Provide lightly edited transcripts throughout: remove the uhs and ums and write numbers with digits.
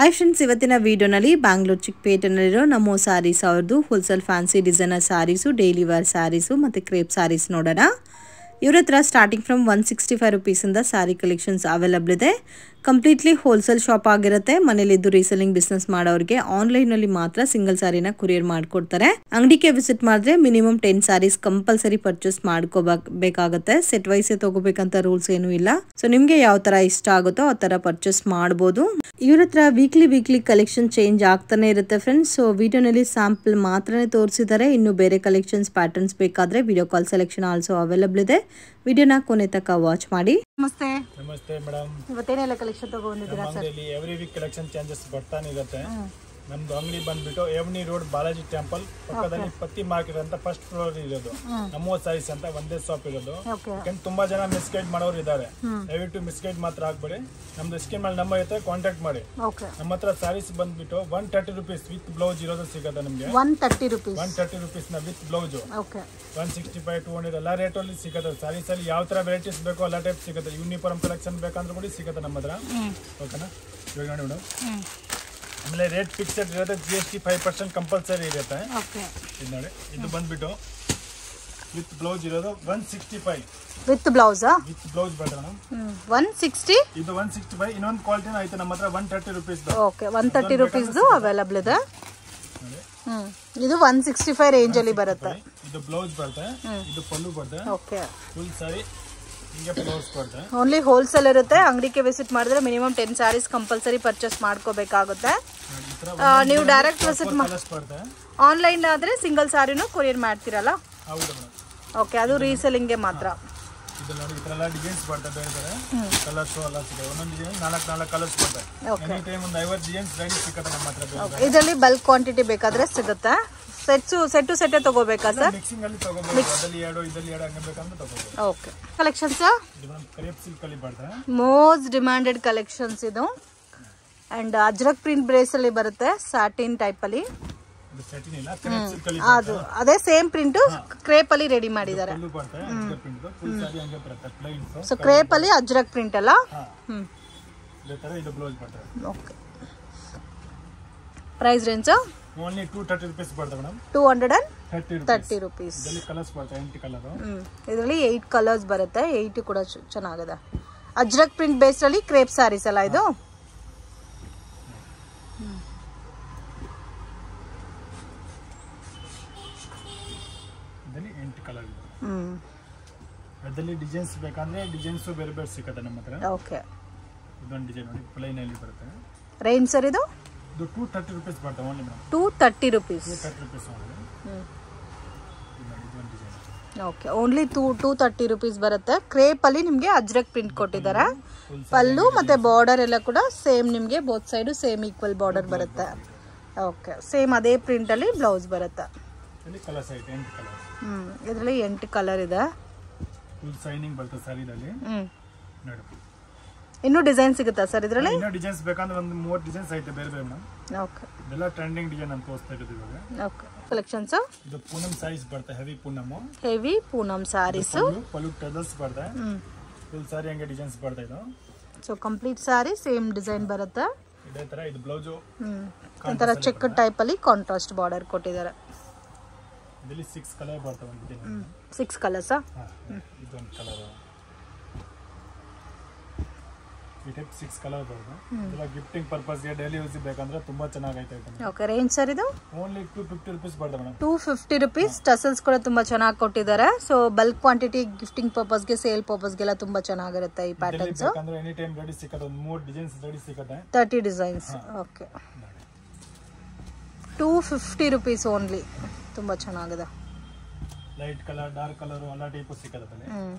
Hi friends, ಇವತ್ತಿನ ವಿಡಿಯೋನಲ್ಲಿ ಬ್ಯಾಂಗ್ಳೂರ್ ಚಿಕ್ಕಪೇಟೆನಲ್ಲಿರೋ ನಮೋ ಸ್ಯಾರೀಸ್ ಅವ್ರದ್ದು wholesale fancy designer saris, daily wear saris ಮತ್ತು ಕ್ರೇಪ್ ಸ್ಯಾರೀಸ್ ನೋಡೋಣ. ಇವ್ರ ಹತ್ರ ಸ್ಟಾರ್ಟಿಂಗ್ ಫ್ರಮ್ 165 ರುಪೀಸಿಂದ ಸ್ಯಾರಿ ಕಲೆಕ್ಷನ್ಸ್ ಅವೈಲಬಲ್ ಇದೆ. ಕಂಪ್ಲೀಟ್ಲಿ ಹೋಲ್ಸೇಲ್ ಶಾಪ್ ಆಗಿರುತ್ತೆ. ಮನೇಲಿದ್ದು ರೀಸೆಲ್ಲಿಂಗ್ ಬಿಸ್ನೆಸ್ ಮಾಡೋರಿಗೆ ಆನ್ಲೈನಲ್ಲಿ ಮಾತ್ರ ಸಿಂಗಲ್ ಸ್ಯಾರಿನ ಕೊರಿಯರ್ ಮಾಡಿಕೊಡ್ತಾರೆ. ಅಂಗಡಿಗೆ ವಿಸಿಟ್ ಮಾಡಿದ್ರೆ ಮಿನಿಮಮ್ 10 ಸ್ಯಾರೀಸ್ ಕಂಪಲ್ಸರಿ ಪರ್ಚೇಸ್ ಮಾಡ್ಕೋಬೇಕಾಗುತ್ತೆ. ಸೆಟ್ ವೈಸೇ ತಗೋಬೇಕಂತ ರೂಲ್ಸ್ ಏನೂ ಇಲ್ಲ. ಸೊ ನಿಮ್ಗೆ ಯಾವ ತರ ಇಷ್ಟ ಆಗುತ್ತೋ ಆ ತರ ಪರ್ಚೇಸ್ ಮಾಡಬಹುದು. ಇವ್ರ ಹತ್ರ ವೀಕ್ಲಿ ಕಲೆಕ್ಷನ್ ಚೇಂಜ್ ಆಗ್ತಾನೆ ಇರುತ್ತೆ ಫ್ರೆಂಡ್ಸ್. ಸೊ ವಿಡಿಯೋನಲ್ಲಿ ಸ್ಯಾಂಪಲ್ ಮಾತ್ರನೇ ತೋರಿಸಿದ್ದಾರೆ. ಇನ್ನು ಬೇರೆ ಕಲೆಕ್ಷನ್ಸ್ ಪ್ಯಾಟರ್ನ್ಸ್ ಬೇಕಾದ್ರೆ video call selection also available ಇದೆ. ವಿಡಿಯೋನ ಕೊನೆ ತನಕ ವಾಚ್ ಮಾಡಿ. ನಮಸ್ತೆ ಮೇಡಮ್, ಇವತ್ತೇನೆಲ್ಲ ಕಲೆಕ್ಷನ್ ತಗೊಂಡಿದ್ದೀರಾ sir? Every week collection changes ಬರ್ತಾನೆ ಇರುತ್ತೆ. ನಮ್ದು ಅಂಗಡಿ ಬಂದ್ಬಿಟ್ಟು ಎವ್ನಿ ರೋಡ್ ಬಾಲಾಜಿ ಟೆಂಪಲ್ ಪಕ್ಕದಲ್ಲಿ ಪತ್ತಿ ಮಾರ್ಕೆಟ್ ಅಂತ ಫಸ್ಟ್ ಫ್ಲೋರ್ ಇರೋದು. ನಮೋ ಸ್ಯಾರೀಸ್ ಅಂತ ಒಂದೇ ಶಾಪ್ ಇರೋದು. ಯಾಕಂದ್ರೆ ತುಂಬಾ ಜನ ಮಿಸ್ಗೈಡ್ ಮಾಡೋರು ಇದ್ದಾರೆ. ದಯವಿಟ್ಟು ಮಿಸ್ಗೈಡ್ ಮಾತ್ರ ಆಗ್ಬೇಡಿ. ನಮ್ದು ಸ್ಕ್ರೀನ್ ಮೇಲೆ ನಂಬರ್ ಇರುತ್ತೆ, ಕಾಂಟ್ಯಾಕ್ಟ್ ಮಾಡಿ. ನಮ್ಮ ಹತ್ರ ಸ್ಯಾರೀಸ್ ಬಂದ್ಬಿಟ್ಟು 130 ರುಪೀಸ್ ವಿತ್ ಬ್ಲೌಸ್ ಇರೋದು ಸಿಗುತ್ತೆ ನಿಮ್ಗೆ. 130 ರುಪೀಸ್ ನ ವಿತ್ ಬ್ಲೌಸ್. 165, 200 ಎಲ್ಲ ರೇಟ್ ಅಲ್ಲಿ ಸಿಗುತ್ತೆ. ಸ್ಯಾರೀಸ್ ಅಲ್ಲಿ ಯಾವ ತರ ವೆರೈಟೀಸ್ ಬೇಕೋ ಎಲ್ಲ ಟೈಪ್ ಸಿಗುತ್ತೆ. ಯೂನಿಫಾರ್ಮ್ ಕಲೆಕ್ಷನ್ ಬೇಕಂದ್ರೆ ಕೂಡ ಸಿಗುತ್ತೆ ನಮ್ಮ ಹತ್ರ. ಓಕೆನಾ? ಇವಾಗ ನೋಡಿ ಮೇಡಮ್, ಆಮೇಲೆ ರೇಟ್ ಫಿಕ್ಸೆಡ್ ಇರುತ್ತೆ. GST 5% ಕಂಪಲ್ಸರಿ ಇರುತ್ತೆ. ಇದು ನೋಡಿ, ಇದು ಬಂದ್ಬಿಟ್ಟು ವಿತ್ ಬ್ಲೌಸ್ ಇರೋದು 165 ವಿತ್ ಬ್ಲೌಸ್. ವಿತ್ ಬ್ಲೌಸ್ ಬರ್ತದೆ ಮೇಡಮ್. 160 ಇದು 165. ಇನ್ನೊಂದು ಕ್ವಾಲಿಟಿನ ಐತೆ ನಮ್ಮ ಹತ್ರ 130 ರುಪೀಸ್. ಓಕೆ, 130 ರುಪೀಸ್ ಅವೈಲಬಲ್ ಇದೆ. ಇದು 165 ರೇಂಜ್ ಅಲ್ಲಿ ಬರುತ್ತೆ. ಇದು ಬ್ಲೌಸ್ ಬರುತ್ತೆ, ಇದು ಪಲ್ಲು ಬರುತ್ತೆ. ಓಕೆ, ಫುಲ್ ಸಾರಿ ಹಿಂಗೆ ಬ್ಲೌಸ್ ಬರುತ್ತೆ. ಓನ್ಲಿ ಹೋಲ್ಸೇಲ್ ಇರುತ್ತೆ. ಅಂಗಡಿಗೆ ವಿಸಿಟ್ ಮಾಡಿದ್ರೆ ಮಿನಿಮಮ್ 10 ಸ್ಯಾರೀಸ್ ಕಂಪಲ್ಸರಿ ಪರ್ಚೇಸ್ ಮಾಡ್ಕೋಬೇಕಾಗುತ್ತೆ. ನೀವು ಡೈರೆಕ್ಟ್ ವಿಸಿಟ್ ಆನ್ಲೈನ್ ಆದ್ರೆ ಸಿಂಗಲ್ ಸ್ಯಾರಿನೂ ಕೊರಿಯರ್ ಮಾಡ್ತೀರಲ್ಲ? ಹೌದು ಮೇಡಮ್. ಓಕೆ, ಅದು ರೀಸೆಲ್ಲಿಂಗ್ಗೆ ಮಾತ್ರ. ಇದು ನೋಡಿ, ಈ ತರ ಎಲ್ಲ ಡಿಸೈನ್ಸ್ ಬರ್ತದೆ. ಬೇರೆ ಬೇರೆ ಕಲರ್ಸ್ ಎಲ್ಲ ಸಿಗುತ್ತೆ. ಒಂದೊಂದು ಡಿಸೈನ್ 4 ಕಲರ್ಸ್ ಬರ್ತದೆ. ಎನಿ ಟೈಮ್ ಒಂದು 50 ಡಿಸೈನ್ಸ್ ರೆಡಿ ಸಿಗುತ್ತೆ ನಮ್ಮ ಹತ್ರ. ಇದರಲ್ಲಿ ಬಲ್ಕ್ ಕ್ವಾಂಟಿಟಿ ಬೇಕಾದ್ರೆ ಸಿಗುತ್ತೆ. ಸೆಟ್ ತಗೋಬೇಕಾ ಸರ್? ಮಿಕ್ಸಿಂಗ್ ಅಲ್ಲಿ ತಗೋಬಹುದು. ಅದರಲ್ಲಿ ಇದರಲ್ಲಿ ಹಂಗೆ ಬೇಕಂದ್ರೆ ತಗೋಬಹುದು. ಓಕೆ, ಕಲೆಕ್ಷನ್ಸ್ ಇದು ಮೇಡಮ್ ಕ್ರೇಪ್ ಸಿಲ್ಕ್ ಅಲ್ಲಿ ಬರ್ತದೆ. ಮೋಸ್ಟ್ ಡಿಮ್ಯಾಂಡೆಡ್ ಕಲೆಕ್ಷನ್ಸ್ ಇದು. ಅಂಡ್ ಅಜ್ರಕ್ ಪ್ರಿಂಟ್ ಬ್ರೇಸ್ ಅಲ್ಲಿ ಬರುತ್ತೆ, ಸ್ಯಾಟಿನ್ ಟೈಪ್ ಅಲ್ಲಿ. ಇದು ಸ್ಯಾಟಿನ್ ಇಲ್ಲ, ಕ್ರೇಪ್ ಸಿಲ್ಕ್ ಅಲ್ಲಿ ಅದು ಅದೇ ಸೇಮ್ ಪ್ರಿಂಟ್ ಕ್ರೇಪ್ ಅಲ್ಲಿ ರೆಡಿ ಮಾಡಿದ್ದಾರೆ. ಫುಲ್ ಬರ್ತದೆ. ಅಜ್ರಕ್ ಪ್ರಿಂಟ್ ಫುಲ್ ಸಾರಿ ಹಂಗೆ ಬರುತ್ತೆ, ಪ್ಲೈನ್. ಸೊ ಕ್ರೇಪ್ ಅಲ್ಲಿ ಅಜ್ರಕ್ ಪ್ರಿಂಟ್ ಅಲ್ಲ? ಇದೇ ತರ ಇದು ಬ್ಲೌಸ್ ಬರ್ತದೆ. Okay, price range only 230 rupees ಬರ್ತದೆ ಮೇಡಮ್. 230 ರುಪೀಸ್. ಇದರಲ್ಲಿ ಕಲರ್ಸ್ ಬರ್ತದೆ 8 ಕಲರ್. ಇದರಲ್ಲಿ 8 ಕಲರ್ಸ್ ಬರುತ್ತೆ. 8 ಕೂಡ ಚೆನ್ನಾಗಿದೆ. ಅಜ್ರಕ್ ಪ್ರಿಂಟ್ ಬೇಸ್ ಅಲ್ಲಿ ಕ್ರೇಪ್ ಸ್ಯಾರೀಸ್ ಅಲ್ಲ ಇದು? ಇದರಲ್ಲಿ 8 ಕಲರ್ ಇದೆ. ಅದರಲ್ಲಿ ಡಿಸೈನ್ಸ್ ಬೇಕಂದ್ರೆ ಡಿಸೈನ್ಸ್ ಬೇರೆ ಬೇರೆ ಸಿಗುತ್ತೆ ನಮ್ಮ ಹತ್ರ. ಓಕೆ, ಇದೊಂದು ಡಿಸೈನ್ ನೋಡಿ, ಪ್ಲೈನ್ ಅಲ್ಲಿ ಬರುತ್ತೆ. ರೇಂಜ್ ಸರ್ ಇದು? ಇದು 230 ರುಪೀಸ್ ಬರ್ತದೆ only madam. 230 rupees. 230 rupees only. Okay, only 230 rupees ಬರುತ್ತೆ. ಕ್ರೇಪ್ ಅಲ್ಲಿ ನಿಮ್ಗೆ ಅಜ್ರಕ್ ಪ್ರಿಂಟ್ ಕೊಟ್ಟಿದ್ದಾರೆ. ಪಲ್ಲು ಮತ್ತೆ ಬಾರ್ಡರ್ ಎಲ್ಲ ಕೂಡ ಸೇಮ್ ನಿಮ್ಗೆ both side same equal border ಬರುತ್ತೆ. ಓಕೆ, ಸೇಮ್ ಅದೇ ಪ್ರಿಂಟ್ ಅಲ್ಲಿ ಬ್ಲೌಸ್ ಬರುತ್ತೆ. ಇದರಲ್ಲಿ ಕಲರ್ಸ್ ಐತೆ 8 ಕಲರ್. ಇದರಲ್ಲಿ 8 ಕಲರ್ ಇದೆ. ಫುಲ್ ಶೈನಿಂಗ್ ಬರ್ತದೆ ಸರ್ ಇದರಲ್ಲಿ. ನೋಡಿ, ಇನ್ನೂ ಡಿಸೈನ್ ಸಿಗುತ್ತಾ ಸರ್ ಇದರಲ್ಲಿ? ಇನ್ನೂ ಡಿಸೈನ್ಸ್ ಬೇಕಂದ್ರೆ ಒಂದು 30 ಡಿಸೈನ್ಸ್ ಐತೆ ಬೇರೆ ಬೇರೆ ಮೇಡಮ್. ಓಕೆ, ಇದೆಲ್ಲ ಟ್ರೆಂಡಿಂಗ್ ಡಿಸೈನ್ ಅಂತ ತೋರಿಸ್ತಾ ಇರೋದು ಇವಾಗ. ಓಕೆ, ಕಲೆಕ್ಷನ್ಸ್ ಇದು ಪೂನಂ ಸಾರೀಸ್ ಬರ್ತದೆ. ಹೆವಿ ಪೂನಂ ಸಾರೀಸ್. ಪಲ್ಲು ಟೆದಲ್ಸ್ ಬರ್ತದೆ. ಫುಲ್ ಸಾರಿ ಹಂಗೆ ಡಿಸೈನ್ಸ್ ಬರ್ತಾ ಇದು. ಸೊ ಕಂಪ್ಲೀಟ್ ಸಾರಿ ಸೇಮ್ ಡಿಸೈನ್ ಬರುತ್ತೆ. ಇದೇ ತರ ಇದು ಬ್ಲೌಸ್ ಒಂಥರ ಚೆಕ್ ಟೈಪ್ ಅಲ್ಲಿ ಕಾಂಟ್ರಾಸ್ಟ್ ಬಾರ್ಡರ್ ಕೊಟ್ಟಿದ್ದಾರೆ. ಇದರಲ್ಲಿ 6 ಕಲರ್ ಬರ್ತವೆ. ಒಂದು ಡಿಸೈನ್ 6 ಕಲರ್ಸ್. ಇದೊಂದು ಕಲರ್, ಈ ಟೈಪ್ 6 ಕಲರ್ ಬರ್ತದೆ. ಇದೆಲ್ಲ ಗಿಫ್ಟಿಂಗ್ ಪರ್ಪಸ್ ಗೆ ಡೈಲಿ ಯೂಸ್ ಬೇಕಂದ್ರೆ ತುಂಬಾ ಚೆನ್ನಾಗೈತೆ. ಓಕೆ, ರೇಂಜ್ ಸರ್ ಇದು? ಓನ್ಲಿ 250 ರುಪೀಸ್ ಬರ್ತದೆ ಮೇಡಮ್. 250 ರುಪೀಸ್. ಟಸಲ್ಸ್ ಕೂಡ ತುಂಬಾ ಚೆನ್ನಾಗಿ ಕೊಟ್ಟಿದ್ದಾರೆ. So bulk quantity gifting purpose ಗೆ, ಸೇಲ್ ಪರ್ಪಸ್ ಗೆಲ್ಲ ತುಂಬಾ ಚೆನ್ನಾಗಿರುತ್ತೆ ಈ ಪ್ಯಾಟರ್ನ್ಸ್. ಅಂದ್ರೆ ಎನಿ ಟೈಮ್ ರೆಡಿ ಸಿಗುತ್ತೆ. ಒಂದು 3 ಡಿಸೈನ್ಸ್ ರೆಡಿ ಸಿಗುತ್ತೆ. 30 ಡಿಸೈನ್ಸ್. Okay, 250 rupees only. ತುಂಬಾ ಚೆನ್ನಾಗಿದೆ. ಲೈಟ್ ಕಲರ್, ಡಾರ್ಕ್ ಕಲರ್ ಎಲ್ಲ ಟೈಪ್ ಸಿಗುತ್ತೆ.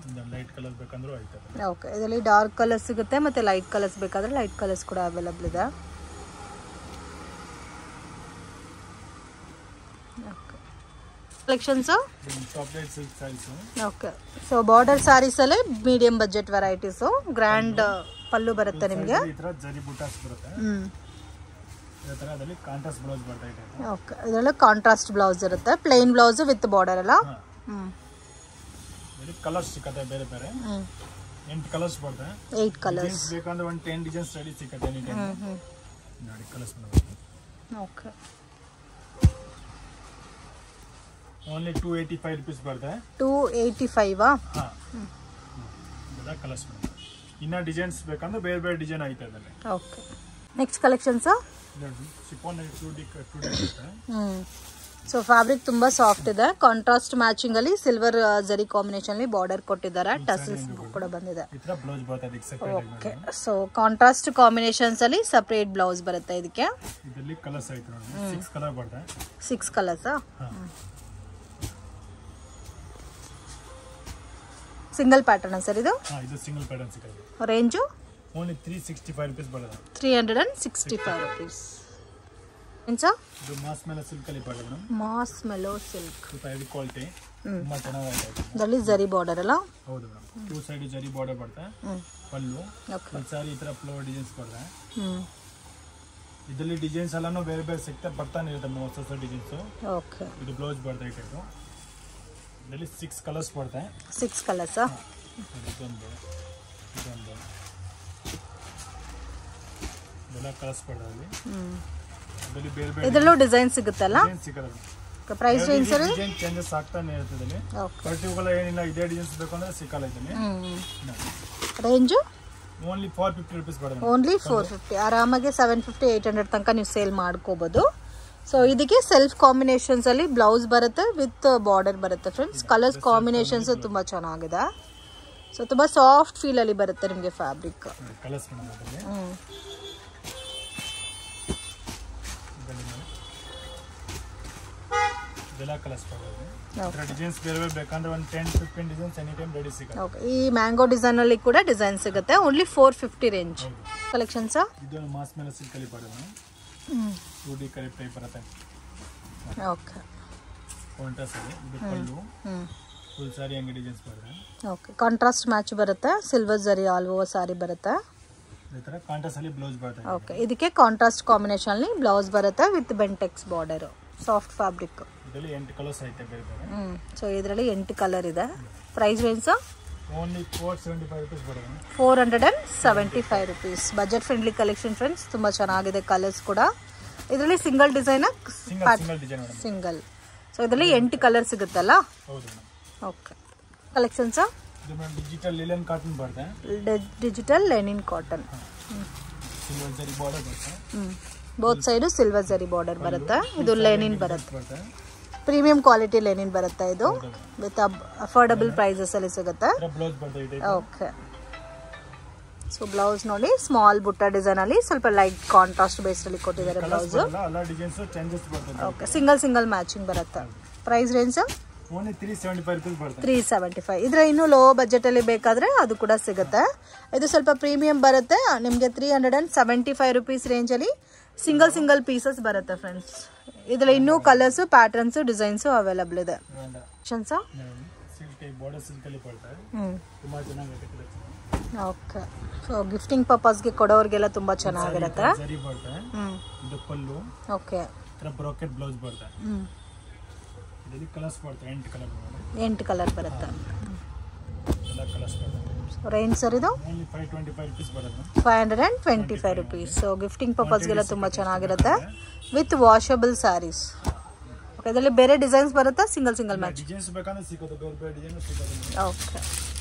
ಲೈಟ್ ಕಲರ್ ಬೇಕಂದ್ರೂ ಐತೆ. ಓಕೆ, ಇದರಲ್ಲಿ ಡಾರ್ಕ್ ಕಲರ್ಸ್ ಸಿಗುತ್ತೆ ಮತ್ತೆ ಲೈಟ್ ಕಲರ್ಸ್ ಬೇಕಾದ್ರೆ ಲೈಟ್ ಕಲರ್ಸ್ ಕೂಡ ಅವೈಲಬಲ್ ಇದೆ. Okay, collections chocolate silk saris. Okay, so border saris ಅಲ್ಲಿ medium budget varieties. Grand pallu ಬರುತ್ತೆ ನಿಮಗೆ. ಈ ತರ ಜರಿ ಬುಟಾಸ್ ಬರುತ್ತೆ. ಇದೇ ತರ ಅದರಲ್ಲಿ ಕಾಂಟ್ರಾಸ್ಟ್ ಬ್ಲೌಸ್ ಬರ್ತಾ ಇದೆ. ಓಕೆ, ಇದರಲ್ಲಿ ಕಾಂಟ್ರಾಸ್ಟ್ ಬ್ಲೌಸ್ ಇರುತ್ತೆ. ಪ್ಲೇನ್ ಬ್ಲೌಸ್ ವಿತ್ ಬಾರ್ಡರ್ ಅಲ್ಲ? ಇದರಲ್ಲಿ ಕಲರ್ಸ್ ಸಿಗುತ್ತೆ ಬೇರೆ ಬೇರೆ. 8 ಕಲರ್ಸ್ ಬರ್ತದೆ. 8 ಕಲರ್ಸ್ ಬೇಕಂದ್ರೆ ಒಂದು 10 ಡಿಸೈನ್ಸ್ ರೆಡಿ ಸಿಗುತ್ತೆ. ನೋಡಿ colours madam. Okay only 285 rupees ಬರುತ್ತೆ. 285 ಹಾ ಇದೆಲ್ಲ ಕಲರ್ಸ್ ಮೇಡಮ್. ಇನ್ನ ಡಿಸೈನ್ಸ್ ಬೇಕಂದ್ರೆ ಬೇರೆ ಬೇರೆ ಡಿಸೈನ್ ಐತೆ ಅದರಲ್ಲಿ. ಓಕೆ ನೆಕ್ಸ್ಟ್ ಕಲೆಕ್ಷನ್ಸ್ ನೋಡಿ ಶಿಫಾನ್ 2D ಬರುತ್ತೆ. ಸೊ ಫ್ಯಾಬ್ರಿಕ್ ತುಂಬಾ ಸಾಫ್ಟ್ ಇದೆ. ಕಾಂಟ್ರಾಸ್ಟ್ ಮ್ಯಾಚಿಂಗ್ ಅಲ್ಲಿ ಸಿಲ್ವರ್ ಜರಿ ಕಾಂಬಿನೇಷನ್ ಅಲ್ಲಿ ಬಾರ್ಡರ್ ಕೊಟ್ಟಿದ್ದಾರೆ. ಟಸಲ್ಸ್ ಕೂಡ ಬಂದಿದೆ. ಈ ತರ ಬ್ಲೌಸ್ ಬರುತ್ತೆ ಅದಕ್ಕೆ ಸೆಪರೇಟ್ ಆಗಿ. ಓಕೆ ಸೊ ಕಾಂಟ್ರಾಸ್ಟ್ ಕಾಂಬಿನೇಷನ್ಸ್ ಅಲ್ಲಿ ಸಪರೇಟ್ ಬ್ಲೌಸ್ ಬರುತ್ತೆ ಇದಕ್ಕೆ. ಇದರಲ್ಲಿ ಕಲರ್ಸ್ ಐತೆ ನೋಡಿ 6 ಕಲರ್ ಬರುತ್ತೆ. 6 ಕಲರ್ಸ್ ಸಿಂಗಲ್ ಪ್ಯಾಟರ್ನ್ ಸರ್ ಇದು? ಇದು ಸಿಂಗಲ್ ಪ್ಯಾಟರ್ನ್ ಸಿಗುತ್ತೆ. ರೇಂಜ್ ಓನ್ಲಿ 365 rupees ಬರುತ್ತೆ. 365 rupees. ಇಂಚ ಇದು ಮಾಸ್ ಮೆಲೋ ಸಿಲ್ಕ್ ಅಲ್ಲಿ ಬರುತ್ತೆ ಮೇಡಮ್. ಮಾಸ್ ಮೆಲೋ ಸಿಲ್ಕ್ ಸ್ವಲ್ಪ ಹೆವಿ ಕ್ವಾಲಿಟಿ ತುಂಬಾ ಚೆನ್ನಾಗಿದೆ. ಇದರಲ್ಲಿ ಜರಿ ಬಾರ್ಡರ್ ಅಲ್ಲ? ಹೌದು ಮೇಡಮ್. 2 ಸೈಡ್ ಜರಿ ಬಾರ್ಡರ್ ಬರುತ್ತೆ. ಪಲ್ಲು ಒಂದ್ಸಾರಿ ಈ ತರ ಫ್ಲವರ್ ಡಿಸೈನ್ಸ್ ಬರುತ್ತೆ. ಇದರಲ್ಲಿ ಡಿಸೈನ್ಸ್ ಎಲ್ಲಾನು ಬೇರೆ ಬೇರೆ ಸಿಗ್ತಾ ಬರ್ತಾನೆ ಇರುತ್ತೆ ಹೊಸ ಹೊಸ ಡಿಸೈನ್ಸ್. ಓಕೆ ಇದು ಬ್ಲೌಸ್ ಬರುತ್ತೆ ಈ ಟೈಪ್. ಇದರಲ್ಲಿ 6 ಕಲರ್ಸ್ ಬರುತ್ತೆ. 6 ಕಲರ್ಸ್ ಇದೊಂದು ಇದೆಲ್ಲ ಕಲರ್ಸ್ ಬರುತ್ತೆ ಅಲ್ಲಿ. ಇದರಲ್ಲಿ ಬೇರೆ ಬೇರೆ ಇದರಲ್ಲೂ ಡಿಸೈನ್ ಸಿಗುತ್ತಲ್ಲ? ಡಿಸೈನ್ ಸಿಗುತ್ತೆ. Price range sir? Design changes ಆಗ್ತಾನೆ ಇರ್ತದೆ ಇಲ್ಲಿ. ಪರ್ಟಿಕ್ಯುಲರ್ ಏನಿಲ್ಲ ಇದೇ ಡಿಸೈನ್ಸ್ ಬೇಕು ಅಂದ್ರೆ ಸಿಕ್ಕಲ್ಲ ಇದರಲ್ಲಿ. ರೇಂಜ್ ಓನ್ಲಿ 450 rupees ಬರುತ್ತೆ. ಓನ್ಲಿ 450. ಆರಾಮಾಗಿ 750 800 ತನಕ ನೀವು ಸೇಲ್ ಮಾಡ್ಕೋಬಹುದು. ಸೊ ಇದಕ್ಕೆ ಸೆಲ್ಫ್ ಕಾಂಬಿನೇಷನ್ಸ್ ಅಲ್ಲಿ ಬ್ಲೌಸ್ ಬರುತ್ತೆ ವಿತ್ ಬಾರ್ಡರ್ ಬರುತ್ತೆ ಫ್ರೆಂಡ್ಸ್. ಕಲರ್ಸ್ ಕಾಂಬಿನೇಷನ್ಸ್ ತುಂಬಾ ಚೆನ್ನಾಗಿದೆ. ಸೊ ತುಂಬಾ ಸಾಫ್ಟ್ ಫೀಲ್ ಅಲ್ಲಿ ಬರುತ್ತೆ ನಿಮಗೆ ಫ್ಯಾಬ್ರಿಕ್. ಕಲರ್ಸ್ ಇದರಲ್ಲಿ ಇದೆಲ್ಲ ಕಲರ್ಸ್ ಬರುತ್ತೆ. ಇದರ ಡಿಸೈನ್ಸ್ ಬೇರೆ ಬೇರೆ ಬೇಕಂದ್ರೆ ಒಂದು 10-15 ಡಿಸೈನ್ಸ್ ಎನಿ ಟೈಮ್ ರೆಡಿ ಸಿಗುತ್ತೆ. ಓಕೆ ಈ ಮ್ಯಾಂಗೋ ಡಿಸೈನ್ ಅಲ್ಲಿ ಕೂಡ ಡಿಸೈನ್ ಸಿಗುತ್ತೆ. Only 450 range collections. ಇದು ಮಾಸ್ ಮೇಲೆ ಸಿಲ್ಕ್ ಅಲ್ಲಿ ಬರುತ್ತೆ. 2D ಕರೆಕ್ಟ್ ಟೈಪ್ ಬರುತ್ತೆ. ಓಕೆ ಕಾಂಟ್ರಾಸ್ಟ್ ಅಲ್ಲಿ ಇದು ಪಲ್ಲು ಫುಲ್ ಸಾರಿ ಹಂಗೆ ಡಿಸೈನ್ಸ್ ಬರುತ್ತೆ. ಓಕೆ ಕಾಂಟ್ರಾಸ್ಟ್ ಮ್ಯಾಚ್ ಬರುತ್ತೆ. ಸಿಲ್ವರ್ ಜರಿ ಆಲ್ ಓವರ್ ಸಾರಿ ಬರುತ್ತೆ. ಈ ತರ ಕಾಂಟ್ರಾಸ್ಟ್ ಅಲ್ಲಿ ಬ್ಲೌಸ್ ಬರುತ್ತೆ. ಓಕೆ ಇದಕ್ಕೆ ಕಾಂಟ್ರಾಸ್ಟ್ ಕಾಂಬಿನೇಷನ್ ಅಲ್ಲಿ ಬ್ಲೌಸ್ ಬರುತ್ತೆ with Bentex border. Soft fabric. ಇದರಲ್ಲಿ 8 ಕಲರ್ಸ್ ಐತೆ ಬೇರೆ ಬೇರೆ. ಸೊ ಇದರಲ್ಲಿ 8 ಕಲರ್ ಇದೆ. ಪ್ರೈಸ್ ರೇಂಜ್ ಓನ್ಲಿ 475 rupees ಬರುತ್ತೆ. 475 rupees. Budget friendly collection friends. ತುಂಬಾ ಚೆನ್ನಾಗಿದೆ ಕಲರ್ಸ್ ಕೂಡ. ಇದರಲ್ಲಿ single design single design single. So ಇದರಲ್ಲಿ 8 ಕಲರ್ ಸಿಗುತ್ತಲ್ಲ? ಹೌದು ಮೇಡಮ್. ಓಕೆ ಕಲೆಕ್ಷನ್ಸ್ ಇದು ಮೇಡಮ್ ಡಿಜಿಟಲ್ ಲಿನನ್ ಕಾಟನ್ ಬರುತ್ತೆ. Digital Lenin cotton. ಸಿಲ್ವರ್ ಜರಿ ಬಾರ್ಡರ್ ಬರುತ್ತೆ. ಬೋತ್ ಸೈಡ್ ಸಿಲ್ವರ್ ಜರಿ ಬಾರ್ಡರ್ ಬರುತ್ತೆ. ಇದು ಲೆನಿನ್ ಬರುತ್ತೆ. ಪ್ರೀಮಿಯಂ ಕ್ವಾಲಿಟಿ ಲೆನಿನ್ ಬರುತ್ತೆ. ಇದು ವಿತ್ ಅಫೋರ್ಡಬಲ್ ಪ್ರೈಸಸ್ ಅಲ್ಲಿ ಸಿಗುತ್ತೆ. ಬ್ಲೌಸ್ ಬರುತ್ತೆ. ಓಕೆ ಸೊ ಬ್ಲೌಸ್ ನೋಡಿ ಸ್ಮಾಲ್ ಬುಟ್ಟ ಡಿಸೈನ್ ಅಲ್ಲಿ ಸ್ವಲ್ಪ ಲೈಟ್ ಕಾಂಟ್ರಾಸ್ಟ್ ಬೇಸ್ ಅಲ್ಲಿ ಕೊಟ್ಟಿದ್ದಾರೆ ಬ್ಲೌಸ್. ಎಲ್ಲ ಡಿಸೈನ್ಸ್ ಚೇಂಜಸ್ ಬರುತ್ತೆ. ಓಕೆ ಸಿಂಗಲ್ ಮ್ಯಾಚಿಂಗ್ ಬರುತ್ತೆ. ಪ್ರೈಸ್ ರೇಂಜ್ ಓನ್ಲಿ 375 rupees ಬರುತ್ತೆ. 375. ಇದ್ರ ಇನ್ನು ಲೋ ಬಜೆಟ್ ಅಲ್ಲಿ ಬೇಕಾದ್ರೆ ಅದು ಕೂಡ ಸಿಗುತ್ತೆ. ಇದು ಸ್ವಲ್ಪ ಪ್ರೀಮಿಯಂ ಬರುತ್ತೆ ನಿಮಗೆ. 375 rupees ರೇಂಜ್ ಅಲ್ಲಿ ಸಿಂಗಲ್ ಪೀಸಸ್ ಬರುತ್ತೆ ಫ್ರೆಂಡ್ಸ್. ಇದ್ರಲ್ಲಿ ಇನ್ನೂ ಕಲರ್ಸ್ ಪ್ಯಾಟರ್ನ್ಸ್ ಡಿಸೈನ್ಸ್ ಅವೈಲಬಲ್ ಇದೆ. ಓಕೆ ಸೊ ಗಿಫ್ಟಿಂಗ್ ಪರ್ಪಸ್ಗೆ ಕೊಡೋರ್ಗೆಲ್ಲ ತುಂಬಾ ಚೆನ್ನಾಗಿರುತ್ತೆ. ಓಕೆ ಬ್ರಾಕೆಟ್ ಬ್ಲೌಸ್ ಬರುತ್ತೆ. ಇದರಲ್ಲಿ ಕಲರ್ಸ್ ಬರುತ್ತೆ. 8 ಕಲರ್ ಬರುತ್ತೆ. ಎಲ್ಲ ಕಲರ್ಸ್ ಬರುತ್ತೆ. ರೇಂಜ್ ಸರ್ ಇದು ಓನ್ಲಿ 525 rupees ಬರುತ್ತೆ. 525 rupees. ಸೊ ಗಿಫ್ಟಿಂಗ್ ಪರ್ಪಸ್ಗೆಲ್ಲ ತುಂಬಾ ಚೆನ್ನಾಗಿರುತ್ತೆ ವಿತ್ ವಾಷಬಲ್ ಸ್ಯಾರೀಸ್. ಓಕೆ ಇದರಲ್ಲಿ ಬೇರೆ ಡಿಸೈನ್ಸ್ ಬರುತ್ತೆ. ಸಿಂಗಲ್ ಮ್ಯಾಚ್ ಡಿಸೈನ್ಸ್ ಬೇಕಂದ್ರೆ ಸಿಗುತ್ತೆ. ಬೇರೆ ಬೇರೆ ಡಿಸೈನ್ ಸಿಗುತ್ತೆ. ಓಕೆ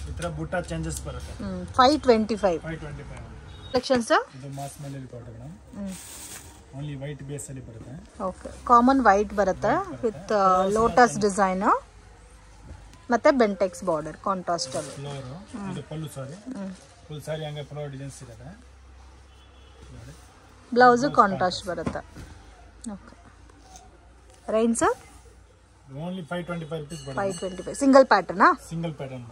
ಈ ತರ ಬುಟ್ಟ ಚೇಂಜಸ್ ಬರುತ್ತೆ. 525 ಕಲೆಕ್ಷನ್ಸ್. ಇದು ಮಾಸ್ ಮೇಲೆ ಬರುತ್ತೆ ಮೇಡಮ್. ಓನ್ಲಿ ವೈಟ್ ಬೇಸ್ ಅಲ್ಲಿ ಬರುತ್ತೆ. ಓಕೆ ಕಾಮನ್ ವೈಟ್ ಬರುತ್ತೆ ವಿತ್ ಲೋಟಸ್ ಡಿಸೈನ್ ಮತ್ತೆ ಬೆಂಟೆಕ್ಸ್ ಬಾರ್ಡರ್ ಕಾಂಟ್ರಾಸ್ಟ್ ಅಲ್ಲಿ. ಇದು ಪಲ್ಲು ಸಾರಿ ಫುಲ್ ಸಾರಿ ಹಂಗೆ ಫ್ಲವರ್ ಡಿಸೈನ್ಸ್ ಸಿಗುತ್ತೆ. ಬ್ಲೌಸ್ ಕಾಂಟ್ರಾಸ್ಟ್ ಬರುತ್ತೆ. ಓಕೆ ರೇಂಜ್ ಓನ್ಲಿ 525 rupees ಬರುತ್ತೆ. 525 ಸಿಂಗಲ್ ಪ್ಯಾಟರ್ನಾ? Single pattern.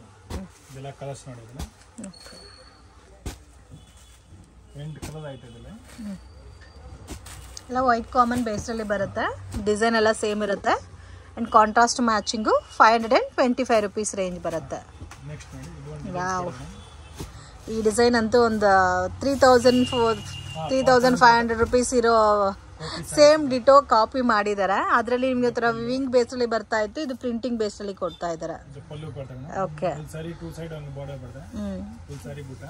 ಇದೆಲ್ಲ ಕಲರ್ಸ್ ನೋಡಿದ್ರೆ ಓಕೆ 8 ಕಲರ್ ಐತೆ ಇದರಲ್ಲಿ. ಎಲ್ಲ ವೈಟ್ ಕಾಮನ್ ಬೇಸ್ ಅಲ್ಲಿ ಬರುತ್ತೆ. ಡಿಸೈನ್ ಎಲ್ಲ ಸೇಮ್ ಇರುತ್ತೆ and contrast matching. 525 rupees range ಬರುತ್ತೆ. ನೆಕ್ಸ್ಟ್ ನೋಡಿ ಇದು ಒಂದು ವಾವ್ ಈ ಡಿಸೈನ್ ಅಂತೂ ಒಂದು 3500 rupees ಇರೋ ಸೇಮ್ ಡಿಟೋ ಕಾಪಿ ಮಾಡಿದ್ದಾರೆ. ಅದರಲ್ಲಿ ನಿಮಗೆ ತರ ವಿವಿಂಗ್ ಬೇಸ್ ಅಲ್ಲಿ ಬರ್ತಾ ಇತ್ತು. ಇದು ಪ್ರಿಂಟಿಂಗ್ ಬೇಸ್ ಅಲ್ಲಿ ಕೊಡ್ತಾ ಇದ್ದಾರೆ. ಓಕೆ ಫುಲ್ ಸಾರಿ 2 ಸೈಡ್ ಒಂದು ಬಾರ್ಡರ್ ಬರುತ್ತೆ. ಫುಲ್ ಸಾರಿ ಬುಟ್ಟ.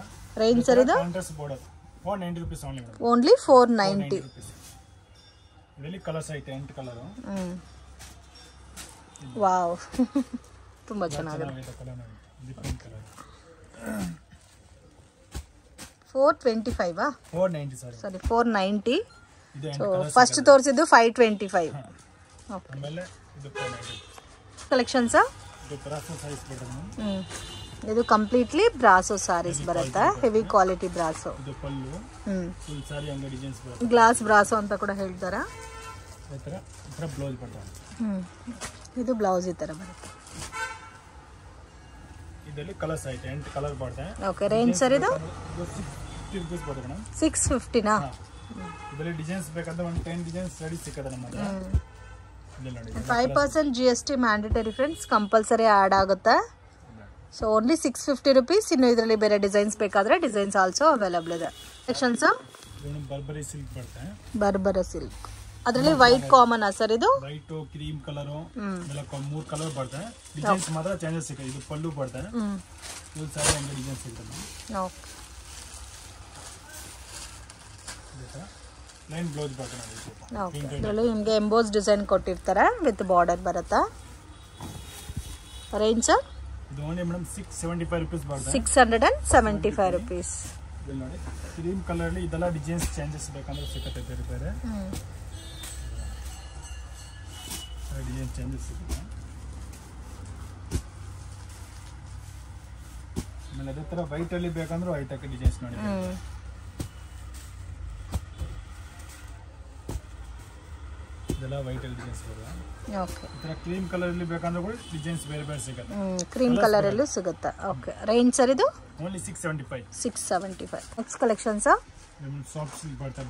ರೇಂಜ್ ಸರ್ ಇದು contrast border 490 rupees only madam. Only 490. ಇದರಲ್ಲಿ ಕಲರ್ಸ್ ಐತೆ 8 ಕಲರ್. ವಾವ್ ತುಂಬಾ ಚೆನ್ನಾಗಿದೆ. Different colour. 425 490 ಸಾರಿ 490. ಇದು ಫಸ್ಟ್ ತೋರಿಸಿದ್ದು 525. ಆಮೇಲೆ ಇದು 490 ಕಲೆಕ್ಷನ್ಸ್. ಇದು ಬ್ರಾಸೋ ಸೈಜ್ ಬರುತ್ತೆ. ಇದು ಕಂಪ್ಲೀಟ್ಲಿ ಬ್ರಾಸೋ ಸಾರೀಸ್ ಬರುತ್ತೆ, ಹೆವಿ ಕ್ವಾಲಿಟಿ ಬ್ರಾಸೋ. ಇದು ಪಲ್ಲು. ಫುಲ್ ಸಾರಿ ಅಂಗಡಿ ಡಿಸೈನ್ಸ್ ಬರುತ್ತೆ. ಗ್ಲಾಸ್ ಬ್ರಾಸೋ ಅಂತ ಕೂಡ ಹೇಳ್ತಾರೆ. ಈ ತರ ಬ್ಲೌಸ್ ಬರುತ್ತೆ. ಇದು ಬ್ಲೌಸ್ ಈ ತರ ಬರುತ್ತೆ. ಇದರಲ್ಲಿ ಕಲರ್ಸ್ ಐತೆ 8 ಕಲರ್ ಬರುತ್ತೆ. ಓಕೆ ರೇಂಜ್ ಸರ್ ಇದು 650 rupees ಬರುತ್ತೆ ಮೇಡಮ್. 650 ನಾ? ಇದರಲ್ಲಿ ಡಿಸೈನ್ಸ್ ಬೇಕಾದ್ರೆ ಒಂದು 10 ಡಿಸೈನ್ಸ್ ರೆಡಿ ಸಿಗುತ್ತೆ ನಮ್ಮ ಹತ್ರ. ಇಲ್ಲಿ ನೋಡಿ 5% GST mandatory friends, compulsory add ಆಗುತ್ತೆ. So only 650 rupees. ಇನ್ನು ಇದರಲ್ಲಿ ಬೇರೆ ಡಿಸೈನ್ಸ್ ಬೇಕಾದ್ರೆ ಡಿಸೈನ್ಸ್ ಆಲ್ಸೋ ಅವೈಲಬಲ್ ಇದೆ. ಸೆಕ್ಷನ್ಸ್ ಬರ್ಬರಿ ಸಿಲ್ಕ್ ಬರುತ್ತೆ. ಬರ್ಬರ ಸಿಲ್ಕ್, ಅದರಲ್ಲಿ ವೈಟ್ ಕಾಮನ್ ಸರ್ ಇದು? ವೈಟ್ ಕ್ರೀಮ್ ಕಲರ್ ಎಲ್ಲ 3 ಕಲರ್ ಬರುತ್ತೆ. ಡಿಸೈನ್ಸ್ ಮಾತ್ರ ಚೇಂಜಸ್ ಸಿಗುತ್ತೆ. ಇದು ಪಲ್ಲು ಬರುತ್ತೆ. ಫುಲ್ ಸಾರಿ ಅಂಗಡಿ ಡಿಸೈನ್ಸ್ ಸಿಗುತ್ತೆ. ಓಕೆ ಲೈನ್ ಬ್ಲೌಸ್ ಬರುತ್ತೆ. ಓಕೆ ಇದರಲ್ಲಿ ನಿಮಗೆ ಎಂಬೋಸ್ ಡಿಸೈನ್ ಕೊಟ್ಟಿರ್ತಾರೆ ವಿತ್ ಬಾರ್ಡರ್ ಬರುತ್ತೆ. ರೇಂಜ್ ಸರ್ ಇದು ಓನ್ಲಿ ಮೇಡಮ್ 675 rupees ಬರುತ್ತೆ. 675 rupees. ಇಲ್ಲಿ ನೋಡಿ ಕ್ರೀಮ್ ಕಲರ್ ಅಲ್ಲಿ ಇದೆಲ್ಲ ಡಿಸೈನ್ಸ್ ಚೇಂಜಸ್ ಬೇಕಂದ್ರೆ ಸಿಗುತ್ತೆ. ಬೇರೆ ಬೇರೆ ಡಿಸೈನ್ ಚೇಂಜಸ್ ಸಿಗುತ್ತೆ. ಆಮೇಲೆ ಅದೇ ತರ ವೈಟ್ ಅಲ್ಲಿ ಬೇಕಂದ್ರೆ ವೈಟ್ ಹಾಕಿ ಡಿಸೈನ್ಸ್ ನೋಡಿ. ಇದೆಲ್ಲ ವೈಟ್ ಅಲ್ಲಿ ಡಿಸೈನ್ಸ್ ಬರುತ್ತೆ. ಓಕೆ ಈ ತರ ಕ್ರೀಮ್ ಕಲರ್ ಅಲ್ಲಿ ಬೇಕಂದ್ರೆ ಕೂಡ ಡಿಸೈನ್ಸ್ ಬೇರೆ ಬೇರೆ ಸಿಗುತ್ತೆ. ಕ್ರೀಮ್ ಕಲರ್ ಅಲ್ಲೂ ಸಿಗುತ್ತೆ. ಓಕೆ ರೇಂಜ್ ಸರ್ ಇದು only 675. 675. Next collections soft silk ಬರುತ್ತೆ.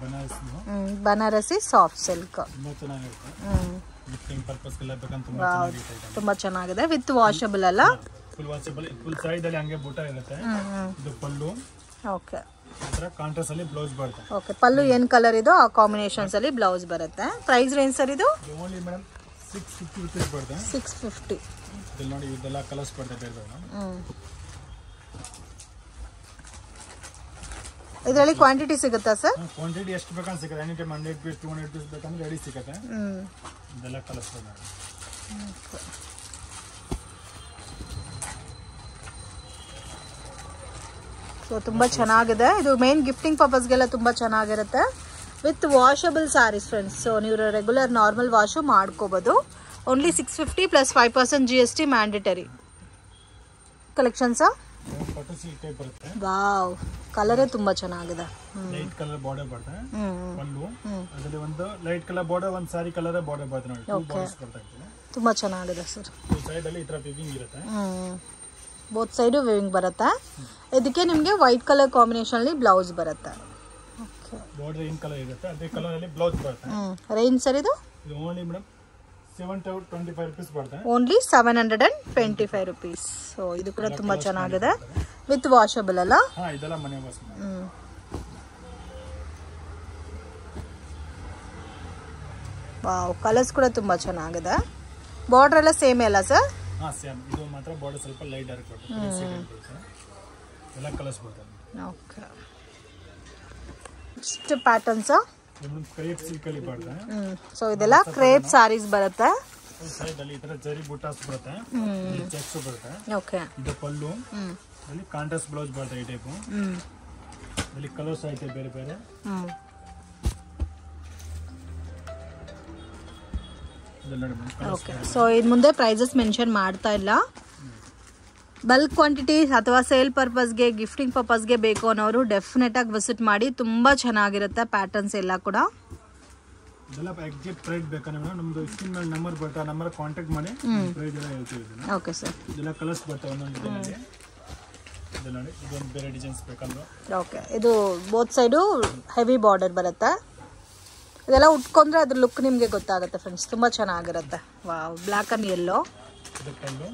ಬನಾರಸಿ ಸಾಫ್ಟ್ ಸಿಲ್ಕ್ ತುಂಬಾ ಚೆನ್ನಾಗಿರುತ್ತೆ. ಗಿಫ್ಟಿಂಗ್ ಪರ್ಪಸ್ ಎಲ್ಲ ಬೇಕಂತ ತುಂಬಾ ಚೆನ್ನಾಗಿದೆ. ವಿತ್ ವಾಷಬಲ್ ಅಲ್ಲ? Full washable. ಫುಲ್ ಸೈಡ್ ಅಲ್ಲಿ ಹಂಗೆ ಬೂಟ ಇರುತ್ತೆ. ಇದು ಪಲ್ಲು. ಓಕೆ ಅದರ ಕಾಂಟ್ರಾಸ್ಟ್ ಅಲ್ಲಿ ಬ್ಲೌಸ್ ಬರುತ್ತೆ. ಓಕೆ ಪಲ್ಲು ಏನ್ ಕಲರ್ ಇದೋ ಆ ಕಾಂಬಿನೇಷನ್ಸ್ ಅಲ್ಲಿ ಬ್ಲೌಸ್ ಬರುತ್ತೆ. ಪ್ರೈಸ್ ರೇಂಜ್ ಸರ್ ಇದು? ಓನ್ಲಿ ಮೇಡಮ್ 650 rupees ಬರುತ್ತೆ. 650. ಇಲ್ಲಿ ನೋಡಿ ಇದೆಲ್ಲ ಕಲರ್ಸ್ ಬರುತ್ತೆ ಬೇರೆ ಬೇರೆ. ಇದರಲ್ಲಿ ಕ್ವಾಂಟಿಟಿ ಸಿಗುತ್ತಾ ಸರ್? ಕ್ವಾಂಟಿಟಿ ಎಷ್ಟು ಬೇಕಂತ ಸಿಗುತ್ತೆ. ಎನಿ ಟೈಮ್ 100 ಪೀಸ್ 200 ಪೀಸ್ ಬೇಕಂದ್ರೆ ರೆಡಿ ಸಿಗುತ್ತೆ. ಇದೆಲ್ಲ ಕಲರ್ಸ್ ಬರುತ್ತೆ. ಸೊ ತುಂಬ ಚೆನ್ನಾಗಿದೆ. ಇದು ಮೇನ್ ಗಿಫ್ಟಿಂಗ್ ಪರ್ಪಸ್ಗೆಲ್ಲ ತುಂಬ ಚೆನ್ನಾಗಿರುತ್ತೆ. With washable saris friends. So ನೀವು ರೆಗ್ಯುಲರ್ ನಾರ್ಮಲ್ ವಾಶು ಮಾಡ್ಕೋಬೋದು. Only 650 plus 5% GST mandatory. ಕಲೆಕ್ಷನ್ಸಾ? ಪಟ್ಟು ಸಿಲ್ಕ್ ಟೈಪ್ ಬರುತ್ತೆ. ವಾವ್ ಕಲರೇ ತುಂಬಾ ಚೆನ್ನಾಗಿದೆ. ಲೈಟ್ ಕಲರ್ ಬಾರ್ಡರ್ ಬರುತ್ತೆ. ಪಲ್ಲು ಅದರಲ್ಲಿ ಒಂದು ಲೈಟ್ ಕಲರ್ ಬಾರ್ಡರ್, ಒಂದು ಸಾರಿ ಕಲರ್ ಬಾರ್ಡರ್ ಬರುತ್ತೆ ನೋಡಿ. 2 ಬಾರ್ಡರ್ಸ್ ಬರುತ್ತೆ. ತುಂಬಾ ಚೆನ್ನಾಗಿದೆ ಸರ್. ಸೈಡ್ ಅಲ್ಲಿ ಈ ತರ ವಿವಿಂಗ್ ಇರುತ್ತೆ. ಬೋತ್ ಸೈಡ್ ವಿವಿಂಗ್ ಬರುತ್ತೆ. ಇದಕ್ಕೆ ನಿಮಗೆ ವೈಟ್ ಕಲರ್ ಕಾಂಬಿನೇಷನ್ ಅಲ್ಲಿ ಬ್ಲೌಸ್ ಬರುತ್ತೆ. ಓಕೆ ಬಾರ್ಡರ್ ಇನ್ ಕಲರ್ ಇರುತ್ತೆ. ಅದೇ ಕಲರ್ ಅಲ್ಲಿ ಬ್ಲೌಸ್ ಬರುತ್ತೆ. ರೇಂಜ್ ಸರ್ ಇದು? ಇದು ಓನ್ಲಿ ಮೇಡಮ್ 725 rupees ಬರುತ್ತೆ. Only 725 rupees. ಸೊ ಇದು ಕೂಡ ತುಂಬಾ ಚೆನ್ನಾಗಿದೆ. ವಿತ್ ವಾಷಬಲ್ ಅಲ್ಲ? ಹಾ ಇದೆಲ್ಲ ಮನೆ ವಾಶ್. ವಾವ್ ಕಲರ್ಸ್ ಕೂಡ ತುಂಬಾ ಚೆನ್ನಾಗಿದೆ. ಬಾರ್ಡರ್ ಎಲ್ಲ ಸೇಮ್ ಅಲ್ಲ ಸರ್? ಹಾ ಸೇಮ್. ಇದು ಮಾತ್ರ ಬಾರ್ಡರ್ ಸ್ವಲ್ಪ ಲೈಟ್ ಡಾರ್ಕ್ ಬರುತ್ತೆ. ಎಲ್ಲ ಕಲರ್ಸ್ ಬರುತ್ತೆ. Okay next patterns crepe silk ಅಲ್ಲಿ ಬರುತ್ತೆ. ಸೊ ಇದೆಲ್ಲ ಕ್ರೇಪ್ ಸಾರೀಸ್ ಬರುತ್ತೆ. ಸೈಡ್ ಅಲ್ಲಿ ಈ ತರ ಜರಿ ಬುಟ್ಟಾಸ್ ಬರುತ್ತೆ. ಚೆಕ್ಸ್ ಬರುತ್ತೆ. ಓಕೆ ಇದು ಪಲ್ಲು. ಅಲ್ಲಿ ಕಾಂಟ್ರಾಸ್ಟ್ ಬ್ಲೌಸ್ ಬರುತ್ತೆ ಈ ಟೈಪ್. ಅಲ್ಲಿ ಕಲರ್ಸ್ ಐತೆ ಬೇರೆ ಬೇರೆ. ಓಕೆ ಸೊ ಇನ್ ಮುಂದೆ ಪ್ರೈಸಸ್ ಮೆನ್ಷನ್ ಮಾಡ್ತಾ ಇಲ್ಲ. ಬಲ್ಕ್ ಕ್ವಾಂಟಿಟಿ ಅಥವಾ ಸೇಲ್ ಪರ್ಪಸ್ಗೆ ಗಿಫ್ಟಿಂಗ್ ಪರ್ಪಸ್ಗೆ ಬೇಕು ಅನ್ನೋರು ಡೆಫಿನೆಟ್ ಆಗಿ ವಿಸಿಟ್ ಮಾಡಿ. ತುಂಬಾ ಚೆನ್ನಾಗಿರುತ್ತೆ ಪ್ಯಾಟರ್ನ್ಸ್ ಎಲ್ಲ ಕೂಡ. ಇದೆಲ್ಲ ಎಕ್ಸಾಕ್ಟ್ ಪ್ರೈಸ್ ಬೇಕಂದ್ರೆ ನಮ್ದು ಸ್ಕ್ರೀನ್ ಮೇಲೆ ನಂಬರ್ ಬರುತ್ತೆ. ಆ ನಂಬರ್ ಕಾಂಟ್ಯಾಕ್ಟ್ ಮಾಡಿ ಪ್ರೈಸ್ ಎಲ್ಲ ಹೇಳ್ತೀವಿ. Okay sir. ಇದೆಲ್ಲ ಕಲರ್ಸ್ ಬರ್ತವೆ ಒಂದೊಂದು ಡಿಸೈನ್ಗೆ. ಇದು ನೋಡಿ ಇದೊಂದು ಬೇರೆ ಡಿಸೈನ್ಸ್ ಬೇಕಂದ್ರೆ. ಓಕೆ ಇದು ಬೋತ್ ಸೈಡು ಹೆವಿ ಬಾರ್ಡರ್ ಬರುತ್ತೆ. ಇದೆಲ್ಲ ಉಟ್ಕೊಂಡ್ರೆ ಅದ್ರ ಲುಕ್ ನಿಮಗೆ ಗೊತ್ತಾಗುತ್ತೆ ಫ್ರೆಂಡ್ಸ್. ತುಂಬ ಚೆನ್ನಾಗಿರುತ್ತೆ. Wow black and yellow. ಇದು ಪಲ್ಲು.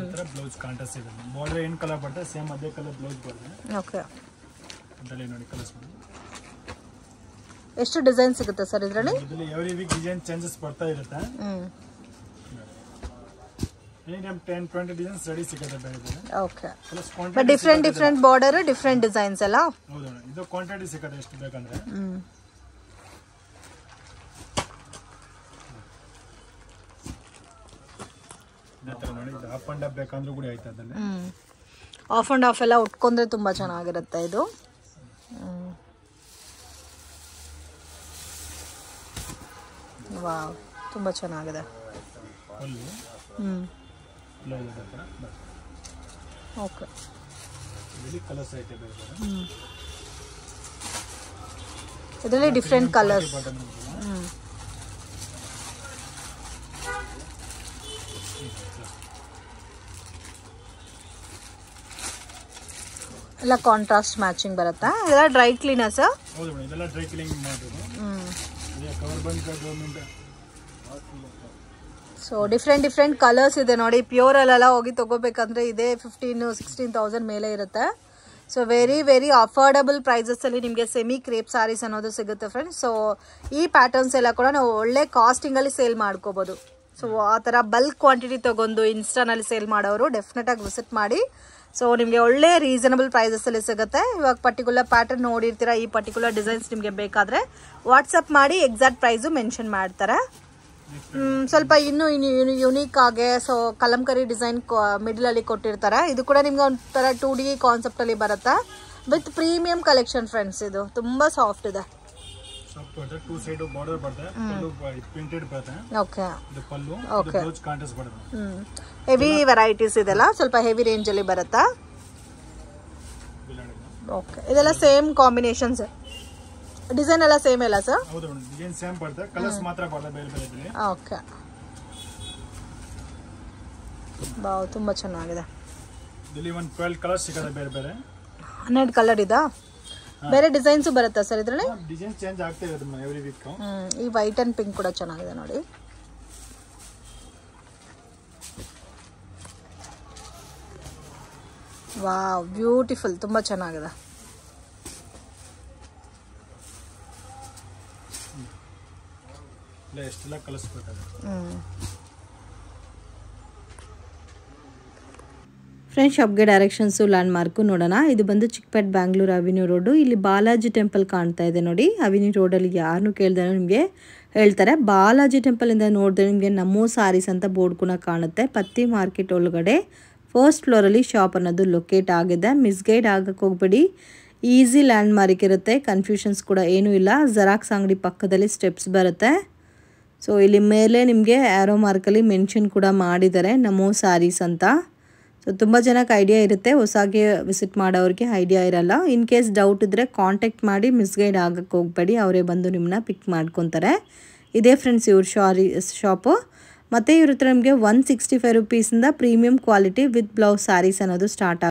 ಇದರ ಬ್ಲೌಸ್ ಕಾಂಟ್ರಾಸ್ಟ್ ಇದೆ. ಬಾರ್ಡರ್ ಏನು ಕಲರ್ ಬರುತ್ತೆ ಸೇಮ್ ಅದೇ ಕಲರ್ ಬ್ಲೌಸ್ ಬರುತ್ತೆ. ಓಕೆ ಇದರಲ್ಲಿ ನೋಡಿ ಕಲರ್ಸ್. ಎಷ್ಟು ಡಿಸೈನ್ ಸಿಗುತ್ತೆ ಸರ್ ಇದರಲ್ಲಿ? ಇದರಲ್ಲಿ ಎವ್ರಿ ವೀಕ್ ಡಿಸೈನ್ ಚೇಂಜಸ್ ಬರ್ತಾ ಇರುತ್ತೆ. ಎನಿ ಟೈಮ್ 10-20 ಡಿಸೈನ್ಸ್ ರೆಡಿ ಸಿಗುತ್ತೆ ಬೇರೆ ಬೇರೆ. Okay plus but different border different designs ಅಲ್ಲ. ಹೌದು ಮೇಡಮ್, ಇದು ಕ್ವಾಂಟಿಟಿ ಸಿಗುತ್ತೆ ಎಷ್ಟು ಬೇಕಂದ್ರೆ. ಇದೇ ಥರ ನೋಡಿ, ಇದು ಅಪ್ ಅಂಡ್ ಅಪ್ ಬೇಕಂದ್ರೂ ಕೂಡ ಆಯ್ತು ಅದರಲ್ಲಿ. ಆಫ್ ಅಂಡ್ ಆಫ್ ಎಲ್ಲ ಉಟ್ಕೊಂಡ್ರೆ ತುಂಬ ಚೆನ್ನಾಗಿರುತ್ತೆ ಇದು. ವಾವ್, ತುಂಬ ಚೆನ್ನಾಗಿದೆ. ಓಕೆ, ಇದರಲ್ಲಿ ಡಿಫ್ರೆಂಟ್ ಕಲರ್ಸ್. ಎಲ್ಲ ಕಾಂಟ್ರಾಸ್ಟ್ ಮ್ಯಾಚಿಂಗ್ ಬರುತ್ತಾ? ಇದೆಲ್ಲ ಡ್ರೈ ಕ್ಲೀನರ್ಸ್? ಹೌದು ಮೇಡಮ್, ಇದೆಲ್ಲ ಡ್ರೈ ಕ್ಲೀನಿಂಗ್ ಮಾಡೋದು. ಕವರ್ ಬಂದ್ ಗವರ್ನಮೆಂಟ್. ಸೊ ಡಿಫ್ರೆಂಟ್ ಕಲರ್ಸ್ ಇದೆ ನೋಡಿ. ಪ್ಯೂರಲ್ಲೆಲ್ಲ ಹೋಗಿ ತೊಗೋಬೇಕಂದ್ರೆ ಇದೇ 15,000-16,000 ಮೇಲೆ ಇರುತ್ತೆ. ಸೊ ವೆರಿ ಅಫೋರ್ಡಬಲ್ ಪ್ರೈಸಸ್ಸಲ್ಲಿ ನಿಮಗೆ ಸೆಮಿ ಕ್ರೇಪ್ ಸ್ಯಾರೀಸ್ ಅನ್ನೋದು ಸಿಗುತ್ತೆ ಫ್ರೆಂಡ್ಸ್. ಸೊ ಈ ಪ್ಯಾಟರ್ನ್ಸ್ ಎಲ್ಲ ಕೂಡ ನಾವು ಒಳ್ಳೆ ಕಾಸ್ಟಿಂಗಲ್ಲಿ ಸೇಲ್ ಮಾಡ್ಕೋಬೋದು. ಸೊ ಆ ಥರ ಬಲ್ಕ್ ಕ್ವಾಂಟಿಟಿ ತೊಗೊಂಡು ಇನ್ಸ್ಟಾನಲ್ಲಿ ಸೇಲ್ ಮಾಡೋರು ಡೆಫಿನೆಟಾಗಿ ವಿಸಿಟ್ ಮಾಡಿ. ಸೊ ನಿಮಗೆ ಒಳ್ಳೆ ರೀಸನಬಲ್ ಪ್ರೈಸಸ್ಸಲ್ಲಿ ಸಿಗುತ್ತೆ. ಇವಾಗ ಪರ್ಟಿಕ್ಯುಲರ್ ಪ್ಯಾಟರ್ನ್ ನೋಡಿರ್ತೀರಾ, ಈ ಪರ್ಟಿಕ್ಯುಲರ್ ಡಿಸೈನ್ಸ್ ನಿಮಗೆ ಬೇಕಾದರೆ ವಾಟ್ಸಪ್ ಮಾಡಿ ಎಕ್ಸಾಕ್ಟ್ ಪ್ರೈಸು ಮೆನ್ಷನ್ ಮಾಡ್ತಾರೆ. ಸ್ವಲ್ಪ ಇನ್ನೂ ಯುನೀಕ್ ಆಗಿ ಸೊ ಕಲಂಕರಿ ಡಿಸೈನ್ ಮಿಡಲಲ್ಲಿ ಕೊಟ್ಟಿರ್ತಾರೆ. ಇದು ಕೂಡ ನಿಮ್ಗೆ ಒಂಥರ 2D ಕಾನ್ಸೆಪ್ಟಲ್ಲಿ ಬರುತ್ತೆ ವಿತ್ ಪ್ರೀಮಿಯಂ ಕಲೆಕ್ಷನ್ ಫ್ರೆಂಡ್ಸ್. ಇದು ತುಂಬ ಸಾಫ್ಟ್ ಇದೆ. ಟೂ ಸೈಡ್ ಬಾರ್ಡರ್ ಬರುತ್ತೆ, ಪಲ್ಲು ಪ್ರಿಂಟೆಡ್ ಬರುತ್ತೆ. ಓಕೆ, ಇದು ಪಲ್ಲು, ಓಕೆ, ಬ್ಲೌಸ್ ಕಾಂಟ್ರಾಸ್ಟ್ ಬರುತ್ತೆ. ಹೆವಿ ವೆರೈಟೀಸ್ ಇದೆಲ್ಲ, ಸ್ವಲ್ಪ ಹೆವಿ ರೇಂಜಲ್ಲಿ ಬರುತ್ತಾ? ಓಕೆ, ಇದೆಲ್ಲ ಸೇಮ್ ಕಾಂಬಿನೇಷನ್ಸ್, ಡಿಸೈನ್ ಎಲ್ಲ ಸೇಮ್ ಇಲ್ಲ ಸರ್? ಹೌದು ಮೇಡಮ್, ಡಿಸೈನ್ ಸೇಮ್ ಬರುತ್ತೆ, ಕಲರ್ಸ್ ಮಾತ್ರ ಬರುತ್ತೆ ಬೇರೆ ಬೇರೆ ಇದೆ. ಓಕೆ, ವಾವ್, ತುಂಬ ಚೆನ್ನಾಗಿದೆ. ಇಲ್ಲಿ ಒಂದು 12 ಕಲರ್ಸ್ ಸಿಗುತ್ತೆ ಬೇರೆ ಬೇರೆ. 12 ಕಲರ್ ಇದಾ? ಬೇರೆ ಡಿಸೈನ್ಸ್ ಬರುತ್ತಾ ಸರ್ ಇದರಲ್ಲಿ? ಡಿಸೈನ್ ಚೇಂಜ್ ಆಗ್ತಾ ಇರುತ್ತೆ ಎವ್ರಿ ವೀಕ್. ಈ ವೈಟ್ ಅಂಡ್ ಪಿಂಕ್ ಕೂಡ ಚೆನ್ನಾಗಿದೆ ನೋಡಿ. ವಾವ್, ಬ್ಯೂಟಿಫುಲ್, ತುಂಬ ಚೆನ್ನಾಗಿದೆ. ಎಷ್ಟೆಲ್ಲ ಕಲರ್ಸ್ ಬರ್ತದೆ. ಫ್ರೆಂಡ್ಸ್, ಶಾಪ್ಗೆ ಡೈರೆಕ್ಷನ್ಸು ಲ್ಯಾಂಡ್ ಮಾರ್ಕು ನೋಡೋಣ. ಇದು ಬಂದು ಚಿಕ್ಕಪೇಟ್ ಬ್ಯಾಂಗ್ಳೂರು ಅವಿನ್ಯೂ ರೋಡು. ಇಲ್ಲಿ ಬಾಲಾಜಿ ಟೆಂಪಲ್ ಕಾಣ್ತಾ ಇದೆ ನೋಡಿ. ಅವಿನ್ಯೂ ರೋಡಲ್ಲಿ ಯಾರನ್ನೂ ಕೇಳ್ದೆ ನಿಮಗೆ ಹೇಳ್ತಾರೆ. ಬಾಲಾಜಿ ಟೆಂಪಲಿಂದ ನೋಡಿದ್ರೆ ನಿಮಗೆ ನಮೋ ಸಾರೀಸ್ ಅಂತ ಬೋರ್ಡ್ ಕೂಡ ಕಾಣುತ್ತೆ. ಪತ್ತಿ ಮಾರ್ಕೆಟ್ ಒಳಗಡೆ ಫಸ್ಟ್ ಫ್ಲೋರಲ್ಲಿ ಶಾಪ್ ಅನ್ನೋದು ಲೊಕೇಟ್ ಆಗಿದೆ. ಮಿಸ್ಗೈಡ್ ಆಗಕ್ಕೆ ಹೋಗ್ಬೇಡಿ, ಈಸಿ ಲ್ಯಾಂಡ್ ಮಾರ್ಕ್ ಇರುತ್ತೆ, ಕನ್ಫ್ಯೂಷನ್ಸ್ ಕೂಡ ಏನೂ ಇಲ್ಲ. ಜೆರಾಕ್ಸ್ ಅಂಗಡಿ ಪಕ್ಕದಲ್ಲಿ ಸ್ಟೆಪ್ಸ್ ಬರುತ್ತೆ. ಸೊ ಇಲ್ಲಿ ಮೇಲೆ ನಿಮಗೆ ಆ್ಯರೋ ಮಾರ್ಕಲ್ಲಿ ಮೆನ್ಷನ್ ಕೂಡ ಮಾಡಿದ್ದಾರೆ ನಮೋ ಸಾರೀಸ್ ಅಂತ. ಸೊ ತುಂಬ ಜನಕ್ಕೆ ಐಡಿಯಾ ಇರುತ್ತೆ, ಹೊಸಾಗೆ ವಿಸಿಟ್ ಮಾಡೋರಿಗೆ ಐಡಿಯಾ ಇರಲ್ಲ. ಇನ್ ಕೇಸ್ ಡೌಟ್ ಇದ್ದರೆ ಕಾಂಟ್ಯಾಕ್ಟ್ ಮಾಡಿ, ಮಿಸ್ಗೈಡ್ ಆಗಕ್ಕೆ ಹೋಗ್ಬೇಡಿ, ಅವರೇ ಬಂದು ನಿಮ್ಮನ್ನ ಪಿಕ್ ಮಾಡ್ಕೊತಾರೆ. ಇದೇ ಫ್ರೆಂಡ್ಸ್ ಇವ್ರ ಶಾಪು. ಮತ್ತು ಇವ್ರ ಹತ್ರ ನಿಮಗೆ 165 ರುಪೀಸಿಂದ premium quality with blouse saris ಅನ್ನೋದು ಸ್ಟಾರ್ಟ್